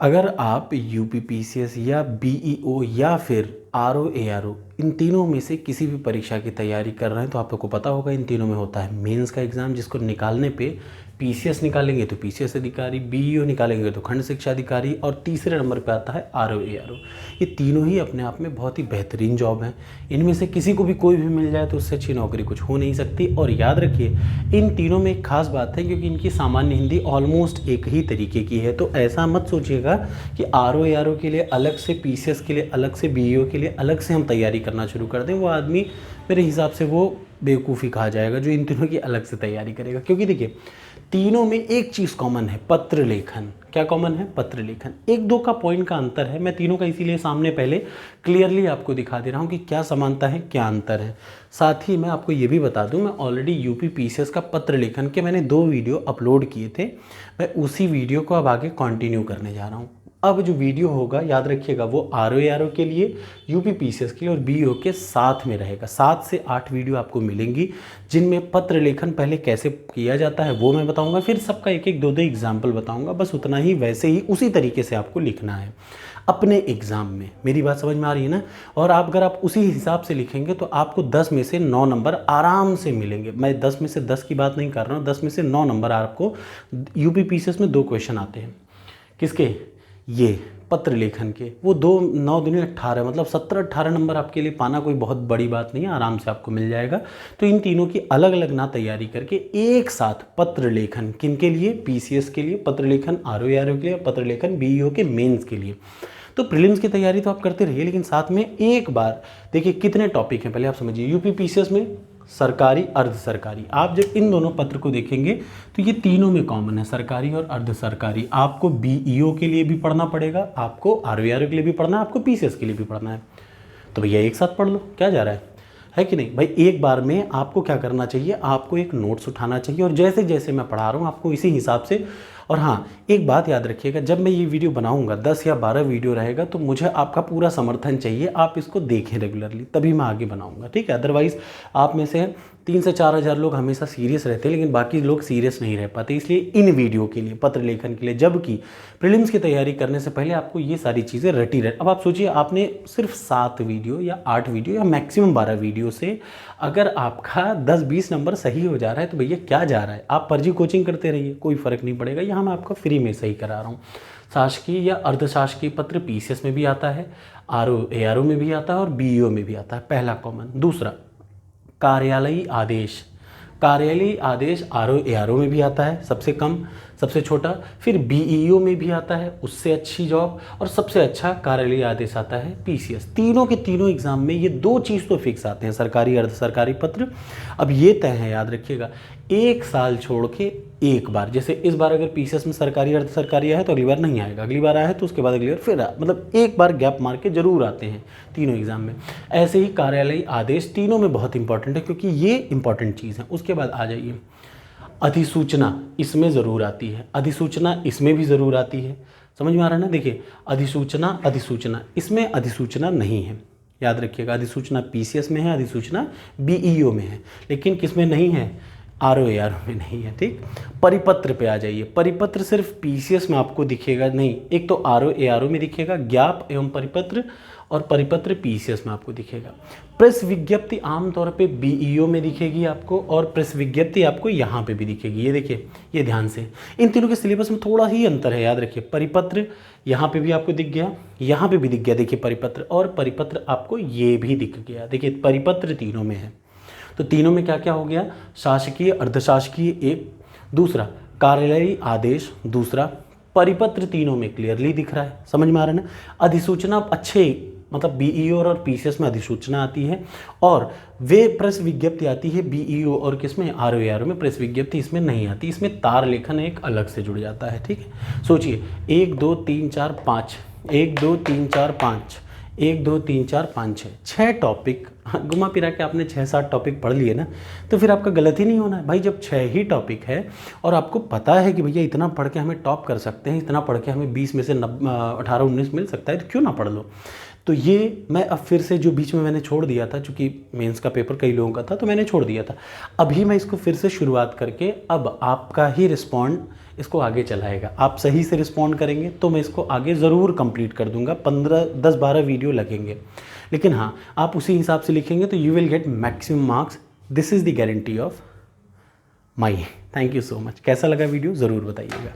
अगर आप यूपीपीसीएस या बीईओ या फिर आरओ एआरओ इन तीनों में से किसी भी परीक्षा की तैयारी कर रहे हैं तो आप लोग को पता होगा इन तीनों में होता है मेंस का एग्ज़ाम, जिसको निकालने पे पीसीएस निकालेंगे तो पीसीएस अधिकारी, बीईओ निकालेंगे तो खंड शिक्षा अधिकारी, और तीसरे नंबर पे आता है आरओ एआरओ। ये तीनों ही अपने आप में बहुत ही बेहतरीन जॉब हैं। इनमें से किसी को भी कोई भी मिल जाए तो उससे अच्छी नौकरी कुछ हो नहीं सकती। और याद रखिए इन तीनों में एक खास बात है, क्योंकि इनकी सामान्य हिंदी ऑलमोस्ट एक ही तरीके की है। तो ऐसा मत सोचिएगा कि आरओ एआरओ के लिए अलग से, पीसीएस के लिए अलग से, बीईओ के लिए अलग से हम तैयारी करना शुरू कर दें। वो आदमी मेरे हिसाब से वो बेवकूफ़ी कहा जाएगा जो इन तीनों की अलग से तैयारी करेगा। क्योंकि देखिए तीनों में एक चीज़ कॉमन है, पत्र लेखन। क्या कॉमन है? पत्र लेखन। एक दो का पॉइंट का अंतर है, मैं तीनों का इसीलिए सामने पहले क्लियरली आपको दिखा दे रहा हूँ कि क्या समानता है, क्या अंतर है। साथ ही मैं आपको ये भी बता दूँ, मैं ऑलरेडी यूपीपीसीएस का पत्र लेखन के मैंने 2 वीडियो अपलोड किए थे। मैं उसी वीडियो को अब आगे कंटिन्यू करने जा रहा हूँ। अब जो वीडियो होगा याद रखिएगा वो आरओ एआरओ के लिए, यूपीपीसीएस के लिए और बीईओ के साथ में रहेगा। 7 से 8 वीडियो आपको मिलेंगी जिनमें पत्र लेखन पहले कैसे किया जाता है वो मैं बताऊंगा, फिर सबका एक एक दो दो एग्जाम्पल बताऊंगा। बस उतना ही, वैसे ही उसी तरीके से आपको लिखना है अपने एग्ज़ाम में। मेरी बात समझ में आ रही है ना? और आप अगर आप उसी हिसाब से लिखेंगे तो आपको 10 में से 9 नंबर आराम से मिलेंगे। मैं 10 में से 10 की बात नहीं कर रहा हूँ, 10 में से 9 नंबर आपको। यूपीपीसीएस में 2 क्वेश्चन आते हैं, किसके? ये पत्र लेखन के। वो 2 9 दूनी 18, मतलब 17-18 नंबर आपके लिए पाना कोई बहुत बड़ी बात नहीं है, आराम से आपको मिल जाएगा। तो इन तीनों की अलग अलग ना तैयारी करके एक साथ पत्र लेखन, किन के लिए? पीसीएस के लिए पत्र लेखन, आरओ एआरओ के लिए पत्र लेखन, बीईओ के मेंस के लिए। तो प्रीलिम्स की तैयारी तो आप करते रहिए, लेकिन साथ में एक बार देखिए कितने टॉपिक हैं पहले आप समझिए। यूपीपीसीएस में सरकारी, अर्ध सरकारी। आप जब इन दोनों पत्र को देखेंगे तो ये तीनों में कॉमन है, सरकारी और अर्ध सरकारी। आपको बीईओ के लिए भी पढ़ना पड़ेगा, आपको आरओ एआरओ के लिए भी पढ़ना है, आपको पीसीएस के लिए भी पढ़ना है। तो भैया एक साथ पढ़ लो, क्या जा रहा है कि नहीं? भाई एक बार में आपको क्या करना चाहिए, आपको एक नोट्स उठाना चाहिए और जैसे जैसे मैं पढ़ा रहा हूँ आपको इसी हिसाब से। और हाँ, एक बात याद रखिएगा, जब मैं ये वीडियो बनाऊंगा 10 या 12 वीडियो रहेगा तो मुझे आपका पूरा समर्थन चाहिए। आप इसको देखें रेगुलरली, तभी मैं आगे बनाऊंगा, ठीक है? अदरवाइज़ आप में से 3 से 4 हज़ार लोग हमेशा सीरियस रहते हैं, लेकिन बाकी लोग सीरियस नहीं रह पाते। इसलिए इन वीडियो के लिए, पत्र लेखन के लिए, जबकि प्रीलिम्स की तैयारी करने से पहले आपको ये सारी चीज़ें रटी रहे। अब आप सोचिए आपने सिर्फ 7 वीडियो या 8 वीडियो या मैक्सिमम 12 वीडियो से अगर आपका 10-20 नंबर सही हो जा रहा है तो भैया क्या जा रहा है? आप फर्जी कोचिंग करते रहिए, कोई फ़र्क नहीं पड़ेगा। यहाँ मैं आपका फ्री में सही करा रहा हूँ। शासकीय या अर्धशासकीय पत्र पीसीएस में भी आता है, आरओ एआरओ में भी आता है और बीईओ में भी आता है, पहला कॉमन। दूसरा, कार्यालयी आदेश। कार्यालयी आदेश आरओ एआरओ में भी आता है, सबसे कम, सबसे छोटा। फिर बीईओ में भी आता है, उससे अच्छी जॉब। और सबसे अच्छा कार्यालयी आदेश आता है पीसीएस। तीनों के तीनों एग्जाम में ये 2 चीज़ तो फिक्स आते हैं, सरकारी अर्ध सरकारी पत्र। अब ये तय है, याद रखिएगा, 1 साल छोड़ के एक बार। जैसे इस बार अगर पीसीएस में सरकारी अर्ध सरकारी आया है तो अगली बार नहीं आएगा, अगली बार आया है तो उसके बाद अगली बार फिर मतलब एक बार गैप मार के जरूर आते हैं तीनों एग्जाम में। ऐसे ही कार्यालयी आदेश तीनों में बहुत इंपॉर्टेंट है, क्योंकि ये इंपॉर्टेंट चीज़ है। उसके बाद आ जाइए, अधिसूचना इसमें ज़रूर आती है, अधिसूचना इसमें भी ज़रूर आती है। समझ में आ रहा है ना? देखिए अधिसूचना, अधिसूचना इसमें अधिसूचना नहीं है, याद रखिएगा। अधिसूचना पीसीएस में है, अधिसूचना बीईओ में है, लेकिन किस में नहीं है? आरओ एआरओ में नहीं है, ठीक। परिपत्र पे आ जाइए। परिपत्र सिर्फ पीसीएस में आपको दिखेगा नहीं, एक तो आरओ एआरओ में दिखेगा, ज्ञाप एवं परिपत्र, और परिपत्र पीसीएस में आपको दिखेगा। प्रेस विज्ञप्ति आमतौर पे बीईओ में दिखेगी आपको, और प्रेस विज्ञप्ति आपको यहाँ पे भी दिखेगी। ये देखिए, ये ध्यान से, इन तीनों के सिलेबस में थोड़ा ही अंतर है, याद रखिए। परिपत्र यहाँ पे भी आपको दिख गया, यहाँ पे भी दिख गया, देखिए परिपत्र, और परिपत्र आपको ये भी दिख गया। देखिए परिपत्र तीनों में है। तो तीनों में क्या क्या हो गया? शासकीय, अर्धशासकीय एक, दूसरा कार्यालयी आदेश, दूसरा परिपत्र, तीनों में क्लियरली दिख रहा है। समझ में आ रहा है ना? अधिसूचना अच्छे, मतलब बीईओ और पीसीएस में अधिसूचना आती है, और वे प्रेस विज्ञप्ति आती है बीईओ और किसमें? आरओ एआरओ में। प्रेस विज्ञप्ति इसमें नहीं आती, इसमें तार लेखन एक अलग से जुड़ जाता है, ठीक है। सोचिए 1 2 3 4 5, 1 2 3 4 5, 1 2 3 4 5 6 टॉपिक हाँ, घुमा फिरा के आपने 6-7 टॉपिक पढ़ लिए ना, तो फिर आपका गलत ही नहीं होना है भाई। जब 6 ही टॉपिक है और आपको पता है कि भैया इतना पढ़ के हमें टॉप कर सकते हैं, इतना पढ़ के हमें 20 में से 18-19 मिल सकता है, तो क्यों ना पढ़ लो। तो ये मैं अब फिर से, जो बीच में मैंने छोड़ दिया था, चूँकि मेंस का पेपर कई लोगों का था तो मैंने छोड़ दिया था, अभी मैं इसको फिर से शुरुआत करके अब आपका ही रिस्पॉन्ड इसको आगे चलाएगा। आप सही से रिस्पॉन्ड करेंगे तो मैं इसको आगे ज़रूर कंप्लीट कर दूंगा। 10-12 वीडियो लगेंगे, लेकिन हाँ आप उसी हिसाब से लिखेंगे तो you will get maximum marks. This is the guarantee of my. Thank you so much. कैसा लगा वीडियो ज़रूर बताइएगा।